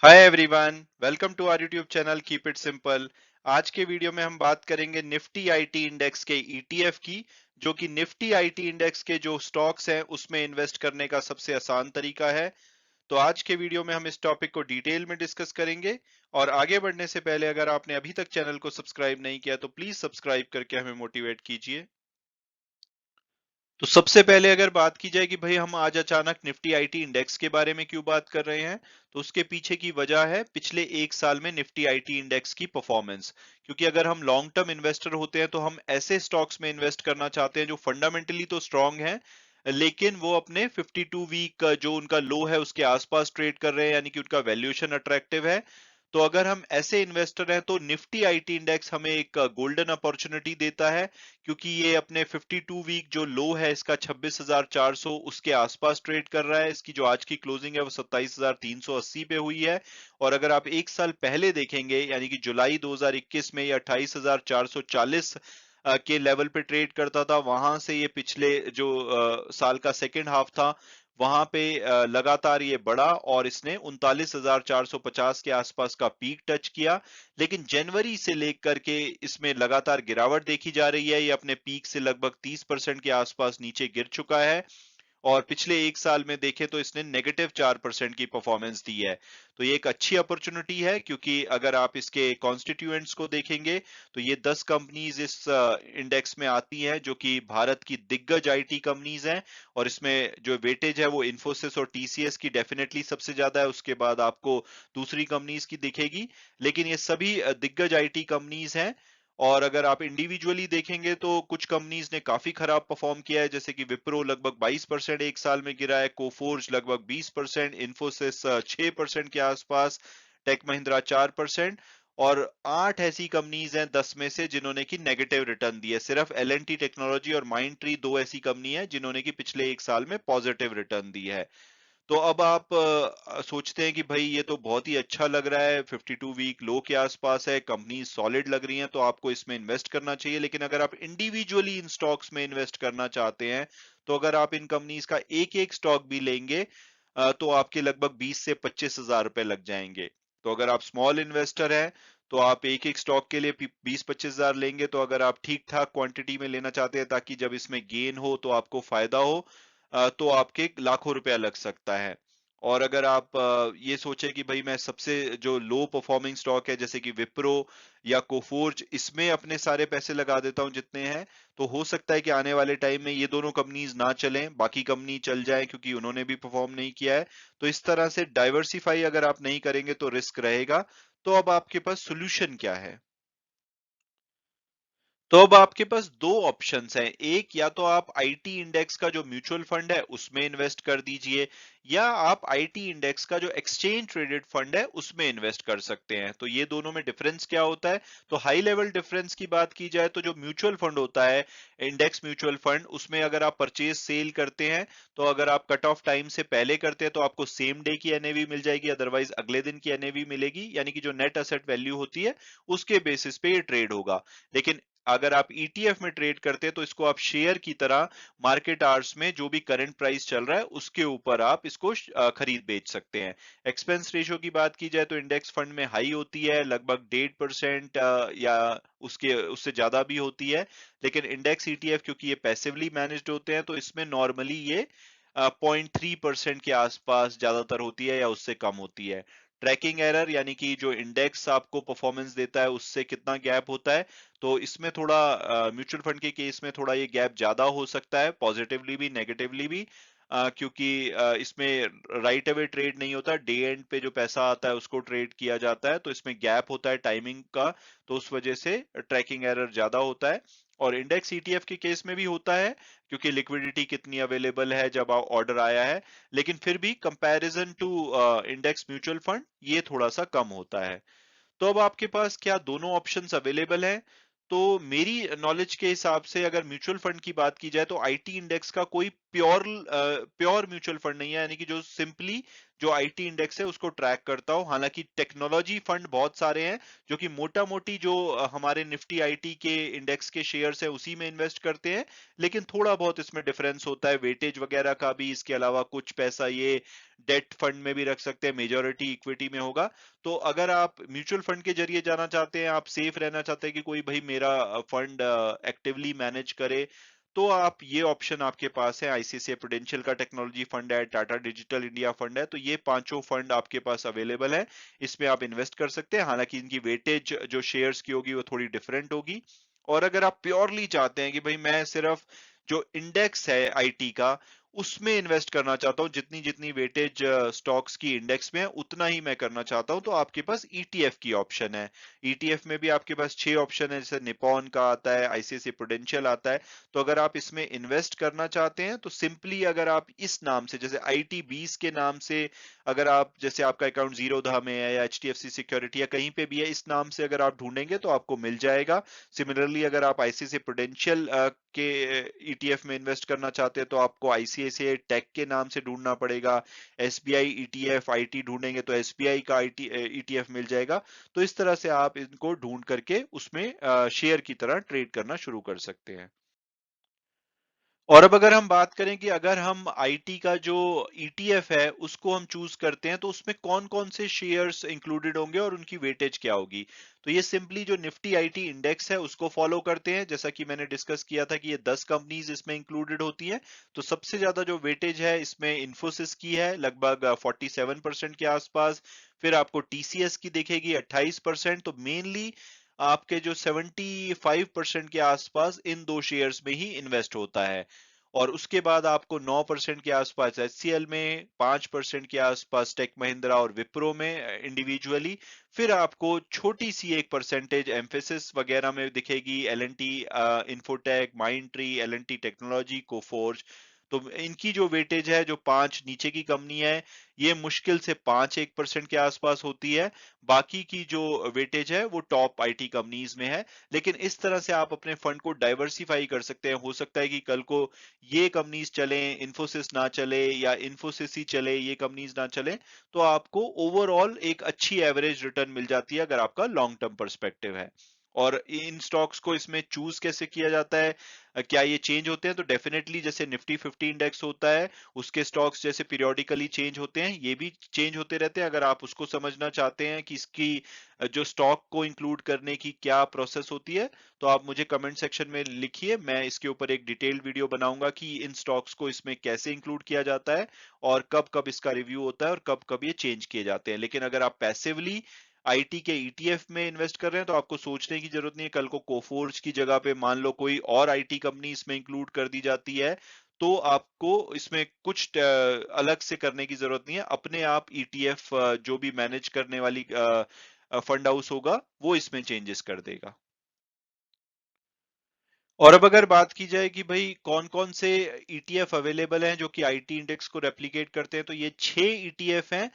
Hi everyone, welcome to our YouTube channel keep it simple. आज के video में हम बात करेंगे निफ्टी आईटी इंडेक्स के ईटीएफ की, जो कि निफ्टी आईटी इंडेक्स के जो स्टॉक्स हैं उसमें इन्वेस्ट करने का सबसे आसान तरीका है। तो आज के वीडियो में हम इस टॉपिक को डिटेल में डिस्कस करेंगे। और आगे बढ़ने से पहले अगर आपने अभी तक चैनल को सब्सक्राइब नहीं किया तो प्लीज सब्सक्राइब करके हमें मोटिवेट कीजिए। तो सबसे पहले अगर बात की जाए कि भाई हम आज अचानक निफ्टी आईटी इंडेक्स के बारे में क्यों बात कर रहे हैं, तो उसके पीछे की वजह है पिछले एक साल में निफ्टी आईटी इंडेक्स की परफॉर्मेंस। क्योंकि अगर हम लॉन्ग टर्म इन्वेस्टर होते हैं तो हम ऐसे स्टॉक्स में इन्वेस्ट करना चाहते हैं जो फंडामेंटली तो स्ट्रांग हैं, लेकिन वो अपने 52 वीक जो उनका लो है उसके आसपास ट्रेड कर रहे हैं, यानी कि उनका वैल्यूएशन अट्रैक्टिव है। तो अगर हम ऐसे इन्वेस्टर हैं तो निफ्टी आईटी इंडेक्स हमें एक गोल्डन अपॉर्चुनिटी देता है, क्योंकि ये अपने 52 वीक जो लो है इसका 26,400 उसके आसपास ट्रेड कर रहा है। इसकी जो आज की क्लोजिंग है वो 27,380 पे हुई है। और अगर आप एक साल पहले देखेंगे यानी कि जुलाई 2021 में ये 28,440 के लेवल पे ट्रेड करता था। वहां से ये पिछले जो साल का सेकेंड हाफ था वहां पे लगातार ये बढ़ा और इसने 39,450 के आसपास का पीक टच किया। लेकिन जनवरी से लेकर के इसमें लगातार गिरावट देखी जा रही है। ये अपने पीक से लगभग 30% के आसपास नीचे गिर चुका है। और पिछले एक साल में देखें तो इसने -4% की परफॉर्मेंस दी है। तो ये एक अच्छी अपॉर्चुनिटी है, क्योंकि अगर आप इसके कॉन्स्टिट्यूएंट्स को देखेंगे तो ये 10 कंपनीज इस इंडेक्स में आती हैं जो कि भारत की दिग्गज आईटी कंपनीज हैं। और इसमें जो वेटेज है वो इन्फोसिस और टीसीएस की डेफिनेटली सबसे ज्यादा है, उसके बाद आपको दूसरी कंपनीज की दिखेगी। लेकिन ये सभी दिग्गज आईटी कंपनीज हैं। और अगर आप इंडिविजुअली देखेंगे तो कुछ कंपनीज ने काफी खराब परफॉर्म किया है, जैसे कि विप्रो लगभग 22% एक साल में गिरा है, कोफोर्ज लगभग 20%, इन्फोसिस 6% के आसपास, टेक महिंद्रा 4%। और 8 ऐसी कंपनीज हैं 10 में से जिन्होंने की नेगेटिव रिटर्न दी है। सिर्फ एल एंड टी टेक्नोलॉजी और माइंड ट्री दो ऐसी कंपनी है जिन्होंने की पिछले एक साल में पॉजिटिव रिटर्न दी है। तो अब आप सोचते हैं कि भाई ये तो बहुत ही अच्छा लग रहा है, 52 वीक लो के आसपास है, कंपनी सॉलिड लग रही हैं, तो आपको इसमें इन्वेस्ट करना चाहिए। लेकिन अगर आप इंडिविजुअली इन स्टॉक्स में इन्वेस्ट करना चाहते हैं तो अगर आप इन कंपनीज का एक एक स्टॉक भी लेंगे तो आपके लगभग 20 से 25 हजार रुपए लग जाएंगे। तो अगर आप स्मॉल इन्वेस्टर हैं तो आप एक एक स्टॉक के लिए 20-25 हजार लेंगे। तो अगर आप ठीक ठाक क्वांटिटी में लेना चाहते हैं ताकि जब इसमें गेन हो तो आपको फायदा हो, तो आपके लाखों रुपया लग सकता है। और अगर आप ये सोचे कि भाई मैं सबसे जो लो परफॉर्मिंग स्टॉक है जैसे कि विप्रो या कोफोर्ज इसमें अपने सारे पैसे लगा देता हूं जितने हैं, तो हो सकता है कि आने वाले टाइम में ये दोनों कंपनीज ना चलें, बाकी कंपनी चल जाए क्योंकि उन्होंने भी परफॉर्म नहीं किया है। तो इस तरह से डाइवर्सिफाई अगर आप नहीं करेंगे तो रिस्क रहेगा। तो अब आपके पास सोल्यूशन क्या है? तो अब आपके पास दो ऑप्शंस हैं। एक, या तो आप आईटी इंडेक्स का जो म्यूचुअल फंड है उसमें इन्वेस्ट कर दीजिए, या आप आईटी इंडेक्स का जो एक्सचेंज ट्रेडेड फंड है उसमें इन्वेस्ट कर सकते हैं। तो ये दोनों में डिफरेंस क्या होता है? तो हाई लेवल डिफरेंस की बात की जाए तो जो म्यूचुअल फंड होता है, इंडेक्स म्यूचुअल फंड, उसमें अगर आप परचेज सेल करते हैं तो अगर आप कट ऑफ टाइम से पहले करते हैं तो आपको सेम डे की एनएवी मिल जाएगी, अदरवाइज अगले दिन की एनएवी मिलेगी, यानी कि जो नेट एसेट वैल्यू होती है उसके बेसिस पे ये ट्रेड होगा। लेकिन अगर आप ईटीएफ में ट्रेड करते हैं तो इसको आप शेयर की तरह मार्केट आवर्स में जो भी करंट प्राइस चल रहा है उसके ऊपर आप इसको खरीद बेच सकते हैं। एक्सपेंस रेशियो की बात की जाए तो इंडेक्स फंड में हाई होती है, लगभग 1.5% या उसके उससे ज्यादा भी होती है। लेकिन इंडेक्स ईटीएफ क्योंकि ये पैसिवली मैनेज्ड होते हैं तो इसमें नॉर्मली ये 0.3% के आसपास ज्यादातर होती है या उससे कम होती है। ट्रैकिंग एरर यानी कि जो इंडेक्स आपको परफॉर्मेंस देता है उससे कितना गैप होता है, तो इसमें थोड़ा म्यूचुअल फंड के केस में थोड़ा ये गैप ज्यादा हो सकता है, पॉजिटिवली भी नेगेटिवली भी। क्योंकि इसमें राइट अवे ट्रेड नहीं होता, डे एंड पे जो पैसा आता है उसको ट्रेड किया जाता है, तो इसमें गैप होता है टाइमिंग का। तो उस वजह से ट्रैकिंग एरर ज्यादा होता है। और इंडेक्स ईटीएफ के केस में भी होता है, क्योंकि लिक्विडिटी कितनी अवेलेबल है जब ऑर्डर आया है। लेकिन फिर भी comparison to index mutual fund ये थोड़ा सा कम होता है। तो अब आपके पास क्या दोनों ऑप्शंस अवेलेबल हैं? तो मेरी नॉलेज के हिसाब से अगर म्यूचुअल फंड की बात की जाए तो आईटी इंडेक्स का कोई प्योर म्यूचुअल फंड नहीं है, यानी कि जो सिंपली जो आईटी इंडेक्स है उसको ट्रैक करता हो। हालांकि टेक्नोलॉजी फंड बहुत सारे हैं जो कि मोटा मोटी जो हमारे निफ्टी आईटी के इंडेक्स के शेयर्स है उसी में इन्वेस्ट करते हैं, लेकिन थोड़ा बहुत इसमें डिफरेंस होता है वेटेज वगैरह का भी। इसके अलावा कुछ पैसा ये डेट फंड में भी रख सकते हैं, मेजोरिटी इक्विटी में होगा। तो अगर आप म्यूचुअल फंड के जरिए जाना चाहते हैं, आप सेफ रहना चाहते हैं कि कोई भाई मेरा फंड एक्टिवली मैनेज करे, तो आप ये ऑप्शन आपके पास है। आईसीआईसीआई प्रूडेंशियल का टेक्नोलॉजी फंड है, टाटा डिजिटल इंडिया फंड है, तो ये पांचों फंड आपके पास अवेलेबल है। इसमें आप इन्वेस्ट कर सकते हैं। हालांकि इनकी वेटेज जो शेयर्स की होगी वो थोड़ी डिफरेंट होगी। और अगर आप प्योरली चाहते हैं कि भाई मैं सिर्फ जो इंडेक्स है आईटी का उसमें इन्वेस्ट करना चाहता हूं, जितनी जितनी वेटेज स्टॉक्स की इंडेक्स में है उतना ही मैं करना चाहता हूं, तो आपके पास ईटीएफ की ऑप्शन है। ईटीएफ में भी आपके पास 6 ऑप्शन है, जैसे निपॉन का आता है, आईसीआईसीआई प्रूडेंशियल आता है। तो अगर आप इसमें इन्वेस्ट करना चाहते हैं तो सिंपली अगर आप इस नाम से, जैसे IT20 के नाम से, अगर आप जैसे आपका अकाउंट जीरोधा में है या एचडीएफसी सिक्योरिटी या कहीं पे भी है, इस नाम से अगर आप ढूंढेंगे तो आपको मिल जाएगा। सिमिलरली अगर आप आईसीआईसीआई प्रूडेंशियल के ईटीएफ में इन्वेस्ट करना चाहते हैं तो आपको आईसीआईसीआई टेक के नाम से ढूंढना पड़ेगा। एसबीआई ईटीएफ आईटी ढूंढेंगे तो एसबीआई का आईटी ईटीएफ मिल जाएगा। तो इस तरह से आप इनको ढूंढ करके उसमें शेयर की तरह ट्रेड करना शुरू कर सकते हैं। और अब अगर हम बात करें कि अगर हम आईटी का जो ईटीएफ है उसको हम चूज करते हैं तो उसमें कौन कौन से शेयर्स इंक्लूडेड होंगे और उनकी वेटेज क्या होगी। तो ये सिंपली जो निफ्टी आईटी इंडेक्स है उसको फॉलो करते हैं। जैसा कि मैंने डिस्कस किया था कि ये 10 कंपनीज इसमें इंक्लूडेड होती हैं। तो सबसे ज्यादा जो वेटेज है इसमें इन्फोसिस की है, लगभग 47% के आसपास। फिर आपको टीसीएस की दिखेगी 28%। तो मेनली आपके जो 75% के आसपास इन दो शेयर्स में ही इन्वेस्ट होता है। और उसके बाद आपको 9% के आसपास एचसीएल में, 5% के आसपास टेक महिंद्रा और विप्रो में इंडिविजुअली। फिर आपको छोटी सी एक परसेंटेज एम्फेसिस वगैरह में दिखेगी, LNT Infotech, Mindtree, LNT technology, Coforge. तो इनकी जो वेटेज है, जो 5 नीचे की कंपनी है, ये मुश्किल से 5-1% के आसपास होती है। बाकी की जो वेटेज है वो टॉप आईटी कंपनीज में है। लेकिन इस तरह से आप अपने फंड को डाइवर्सिफाई कर सकते हैं। हो सकता है कि कल को ये कंपनीज चले, इन्फोसिस ना चले, या इन्फोसिस ही चले, ये कंपनीज ना चले, तो आपको ओवरऑल एक अच्छी एवरेज रिटर्न मिल जाती है अगर आपका लॉन्ग टर्म पर्सपेक्टिव है। और इन स्टॉक्स को इसमें चूज कैसे किया जाता है, क्या ये चेंज होते हैं? तो डेफिनेटली जैसे निफ्टी 50 इंडेक्स होता है, उसके स्टॉक्स जैसे पीरियोडिकली चेंज होते हैं, ये भी चेंज होते रहते हैं। अगर आप उसको समझना चाहते हैं कि इसकी जो स्टॉक को इंक्लूड करने की क्या प्रोसेस होती है, तो आप मुझे कमेंट सेक्शन में लिखिए। मैं इसके ऊपर एक डिटेल्ड वीडियो बनाऊंगा कि इन स्टॉक्स को इसमें कैसे इंक्लूड किया जाता है और कब कब इसका रिव्यू होता है और कब कब ये चेंज किए जाते हैं। लेकिन अगर आप पैसिवली आईटी के ईटीएफ में इन्वेस्ट कर रहे हैं तो आपको सोचने की जरूरत नहीं है। कल को कोफोर्ज की जगह पे मान लो कोई और आईटी कंपनी इसमें इंक्लूड कर दी जाती है, तो आपको इसमें कुछ अलग से करने की जरूरत नहीं है। अपने आप ईटीएफ जो भी मैनेज करने वाली फंड हाउस होगा वो इसमें चेंजेस कर देगा। और अब अगर बात की जाए कि भाई कौन कौन से ईटीएफ अवेलेबल हैं जो कि आईटी इंडेक्स को रेप्लिकेट करते हैं, तो ये 6 ईटीएफ हैं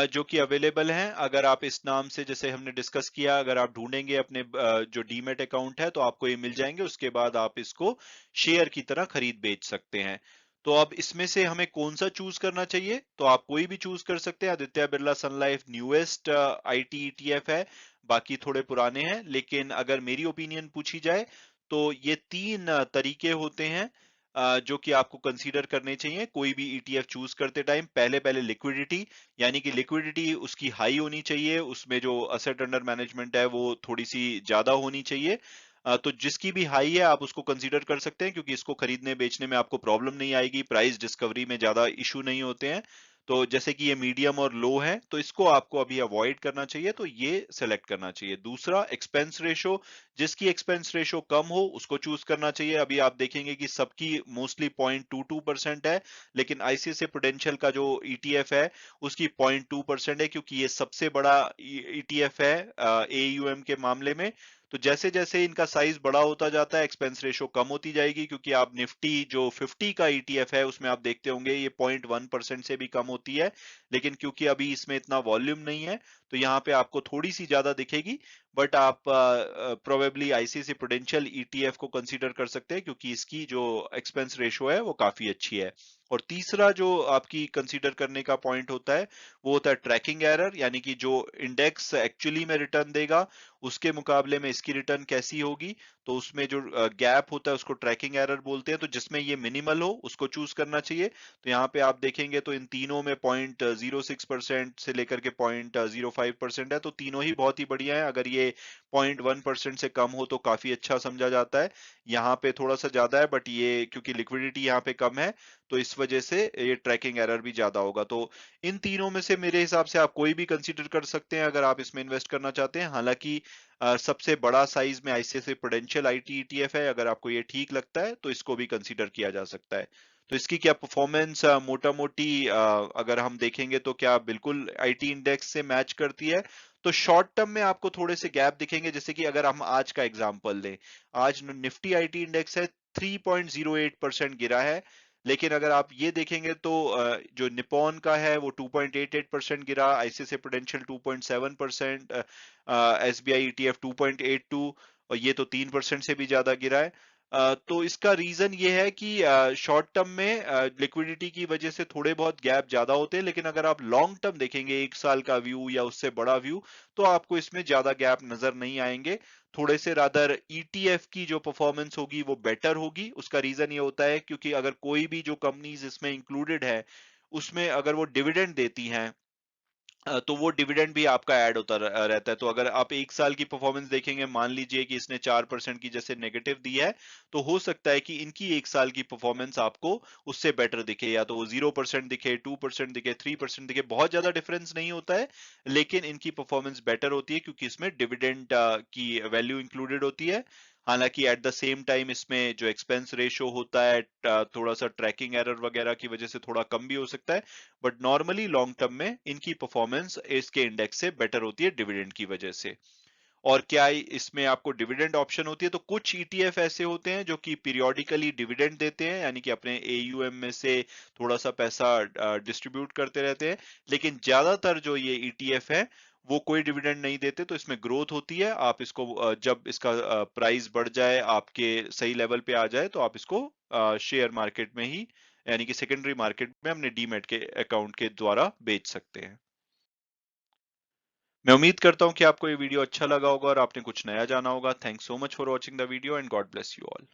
जो कि अवेलेबल हैं। अगर आप इस नाम से, जैसे हमने डिस्कस किया, अगर आप ढूंढेंगे अपने जो डीमेट अकाउंट है तो आपको ये मिल जाएंगे। उसके बाद आप इसको शेयर की तरह खरीद बेच सकते हैं। तो अब इसमें से हमें कौन सा चूज करना चाहिए? तो आप कोई भी चूज कर सकते हैं। आदित्य बिरला सन लाइफ न्यूएस्ट आईटी ईटीएफ है, बाकी थोड़े पुराने हैं। लेकिन अगर मेरी ओपिनियन पूछी जाए तो ये 3 तरीके होते हैं जो कि आपको कंसीडर करने चाहिए कोई भी ईटीएफ चूज करते टाइम। पहले पहले लिक्विडिटी, यानी कि लिक्विडिटी उसकी हाई होनी चाहिए, उसमें जो असेट अंडर मैनेजमेंट है वो थोड़ी सी ज्यादा होनी चाहिए। तो जिसकी भी हाई है आप उसको कंसीडर कर सकते हैं, क्योंकि इसको खरीदने बेचने में आपको प्रॉब्लम नहीं आएगी, प्राइस डिस्कवरी में ज्यादा इशू नहीं होते हैं। तो जैसे कि ये मीडियम और लो है तो इसको आपको अभी अवॉइड करना चाहिए, तो ये सेलेक्ट करना चाहिए। दूसरा, एक्सपेंस रेशो, जिसकी एक्सपेंस रेशो कम हो उसको चूज करना चाहिए। अभी आप देखेंगे कि सबकी मोस्टली 0.22% है, लेकिन आईसीआईसीआई प्रूडेंशियल का जो ईटीएफ है उसकी 0.2% है, क्योंकि ये सबसे बड़ा ईटीएफ है एयूएम के मामले में। तो जैसे जैसे इनका साइज बड़ा होता जाता है एक्सपेंस रेशो कम होती जाएगी, क्योंकि आप निफ्टी जो 50 का ईटीएफ है उसमें आप देखते होंगे ये 0.1% से भी कम होती है। लेकिन क्योंकि अभी इसमें इतना वॉल्यूम नहीं है तो यहाँ पे आपको थोड़ी सी ज्यादा दिखेगी। बट आप प्रोबेबली आईसीआईसीआई प्रूडेंशियल ईटीएफ को कंसीडर कर सकते हैं, क्योंकि इसकी जो एक्सपेंस रेशो है वो काफी अच्छी है। और तीसरा जो आपकी कंसीडर करने का पॉइंट होता है वो होता है ट्रैकिंग एरर, यानी कि जो इंडेक्स एक्चुअली में रिटर्न देगा उसके मुकाबले में इसकी रिटर्न कैसी होगी। तो उसमें जो गैप होता है उसको ट्रैकिंग एरर बोलते हैं। तो जिसमें ये मिनिमल हो उसको चूज करना चाहिए। तो यहाँ पे आप देखेंगे तो इन तीनों में 0.06% से लेकर के 0.05% है, तो तीनों ही बहुत ही बढ़िया है। अगर ये 0.1% से कम हो तो काफी अच्छा समझा जाता है। यहाँ पे थोड़ा सा ज्यादा है, बट ये क्योंकि लिक्विडिटी यहाँ पे कम है तो इस वजह से ये ट्रैकिंग एरर भी ज्यादा होगा। तो इन तीनों में से मेरे हिसाब से आप कोई भी कंसीडर कर सकते हैं अगर आप इसमें इन्वेस्ट करना चाहते हैं। हालांकि सबसे बड़ा साइज में आईसीआईसीआई प्रूडेंशियल आईटी ईटीएफ है, अगर आपको ये ठीक लगता है तो इसको भी कंसीडर किया जा सकता है। तो इसकी क्या परफॉर्मेंस मोटा मोटी अगर हम देखेंगे तो क्या बिल्कुल आईटी इंडेक्स से मैच करती है। तो शॉर्ट टर्म में आपको थोड़े से गैप दिखेंगे, जैसे कि अगर हम आज का एग्जांपल लें, आज निफ्टी आईटी इंडेक्स है 3.08% गिरा है। लेकिन अगर आप ये देखेंगे तो जो निपॉन का है वो 2.88% गिरा, आईसीआईसीआई प्रूडेंशियल 2.7%, एसबीआई ईटीएफ 2.82, और ये तो 3% से भी ज्यादा गिरा है। तो इसका रीजन ये है कि शॉर्ट टर्म में लिक्विडिटी की वजह से थोड़े बहुत गैप ज्यादा होते हैं, लेकिन अगर आप लॉन्ग टर्म देखेंगे 1 साल का व्यू या उससे बड़ा व्यू, तो आपको इसमें ज्यादा गैप नजर नहीं आएंगे। थोड़े से रादर ईटीएफ की जो परफॉर्मेंस होगी वो बेटर होगी। उसका रीजन ये होता है क्योंकि अगर कोई भी जो कंपनीज इसमें इंक्लूडेड है उसमें अगर वो डिविडेंड देती हैं तो वो डिविडेंड भी आपका ऐड होता रहता है। तो अगर आप 1 साल की परफॉर्मेंस देखेंगे, मान लीजिए कि इसने 4% की जैसे नेगेटिव दी है, तो हो सकता है कि इनकी 1 साल की परफॉर्मेंस आपको उससे बेटर दिखे, या तो वो 0% दिखे, 2% दिखे, 3% दिखे, बहुत ज्यादा डिफरेंस नहीं होता है, लेकिन इनकी परफॉर्मेंस बेटर होती है क्योंकि इसमें डिविडेंड की वैल्यू इंक्लूडेड होती है। हालांकि एट द सेम टाइम इसमें जो एक्सपेंस रेशियो होता है थोड़ा सा ट्रैकिंग एरर वगैरह की वजह से थोड़ा कम भी हो सकता है, बट नॉर्मली लॉन्ग टर्म में इनकी परफॉर्मेंस इसके इंडेक्स से बेटर होती है डिविडेंड की वजह से। और क्या इसमें आपको डिविडेंड ऑप्शन होती है, तो कुछ ईटीएफ ऐसे होते हैं जो कि पीरियोडिकली डिविडेंड देते हैं, यानी कि अपने एयूएम में से थोड़ा सा पैसा डिस्ट्रीब्यूट करते रहते हैं। लेकिन ज्यादातर जो ये ईटीएफ है वो कोई डिविडेंड नहीं देते। तो इसमें ग्रोथ होती है, आप इसको जब इसका प्राइस बढ़ जाए, आपके सही लेवल पे आ जाए, तो आप इसको शेयर मार्केट में ही, यानी कि सेकेंडरी मार्केट में अपने डीमैट के अकाउंट के द्वारा बेच सकते हैं। मैं उम्मीद करता हूं कि आपको ये वीडियो अच्छा लगा होगा और आपने कुछ नया जाना होगा। Thanks so much for watching the video and God bless you all.